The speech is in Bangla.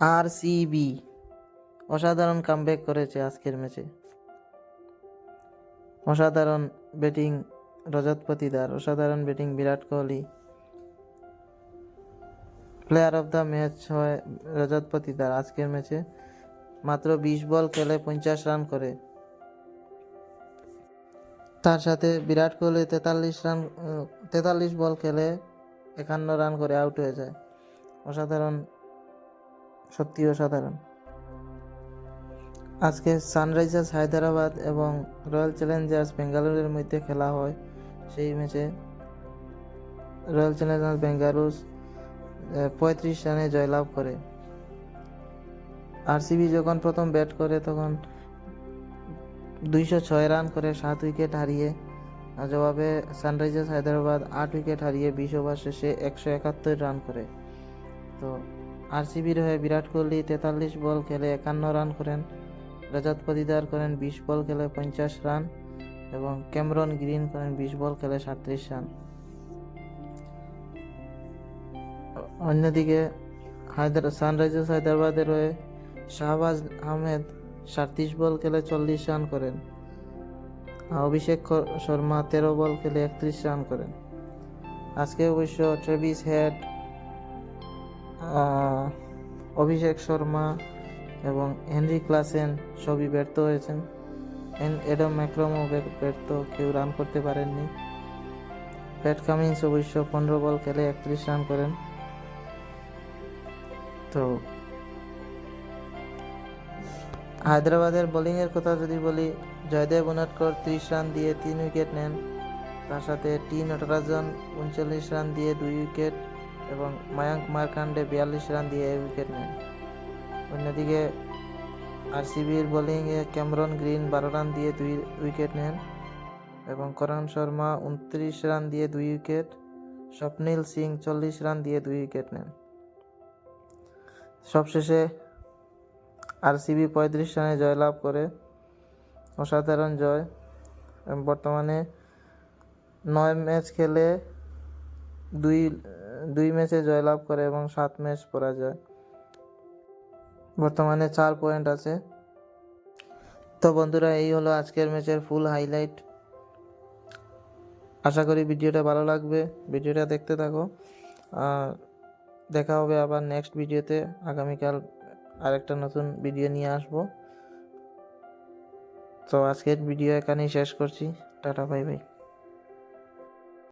আরসিবি অসাধারণ কামব্যাক করেছে আজকের ম্যাচে। অসাধারণ ব্যাটিং রজত পাতিদার, অসাধারণ batting Virat Kohli. Player of the match হয় রজত পাতিদার আজকের ম্যাচে। মাত্র 20 বল খেলে 50 রান করে। তার সাথে বিরাট কোহলি 43 বল খেলে 51 রান করে আউট হয়ে যায়। অসাধারণ, সত্যি অসাধারণ। আজকে সানরাইজার্স হায়দ্রাবাদ এবং রয়্যাল চ্যালেঞ্জার্স বেঙ্গালুরুর মধ্যে খেলা হয়। সেই ম্যাচে রয়্যাল চ্যালেঞ্জার্স বেঙ্গালুরু 35 রানে জয়লাভ করে। আরসিবি যখন প্রথম ব্যাট করে তখন 206 রান করে 7 উইকেট হারিয়ে। জবাবে সানরাইজার্স হায়দ্রাবাদ 8 উইকেট হারিয়ে 20 ওভার শেষে 171 রান করে। তো আরসিবির হয়ে বিরাট কোহলি 43 বল খেলে 51 রান করেন। রজত পাতিদার করেন 20 বল খেলে 50 রান এবং ক্যামেরন গ্রিন করেন 20 বল খেলে 37 রান। অন্যদিকে সানরাইজার্স হায়দ্রাবাদের হয়ে শাহবাজ আহমেদ 37 বল খেলে 40 রান করেন। অভিষেক শর্মা 13 বল খেলে 31 রান করেন। আজকে অবশ্য ট্রেভিস হেড, অভিষেক শর্মা এবং হেনরি ক্লাসেন সবই ব্যর্থ হয়েছেন। অ্যাডাম ম্যাকক্রামও ব্যর্থ, কেউ রান করতে পারেননি। প্যাট কামিন্স অবশ্য 15 বল খেলে 31 রান করেন। তো হায়দ্রাবাদের বোলিংয়ের কথা যদি বলি, জয়দেব উনাদকর 30 রান দিয়ে 3 উইকেট নেন। তার সাথে টি নটরাজন 39 রান দিয়ে 2 উইকেট এবং মায়াঙ্ক মার্কান্ডে 42 রান দিয়ে 1 উইকেট নেন। অন্যদিকে আরসিবির বোলিংয়ে ক্যামেরন গ্রিন 12 রান দিয়ে 2 উইকেট নেন এবং করণ শর্মা 29 রান দিয়ে 2 উইকেট, স্বপ্নিল সিং 40 রান দিয়ে 2 উইকেট নেন। সবশেষে আরসিবি 35 রানে জয়লাভ করে। অসাধারণ জয়। বর্তমানে 9 ম্যাচ খেলে 2 ম্যাচে জয়লাভ করে এবং 7 ম্যাচ পরাজয়। বর্তমানে 4 পয়েন্ট আছে। তো বন্ধুরা, এই হলো আজকের ম্যাচের ফুল হাইলাইট। আশা করি ভিডিওটা ভালো লাগবে। ভিডিওটা দেখতে থাকো। দেখা হবে আবার নেক্সট ভিডিওতে। আগামীকাল আরেকটা নতুন ভিডিও নিয়ে আসবো। তো আজকের ভিডিও এখানেই শেষ করছি। Tata, bye bye.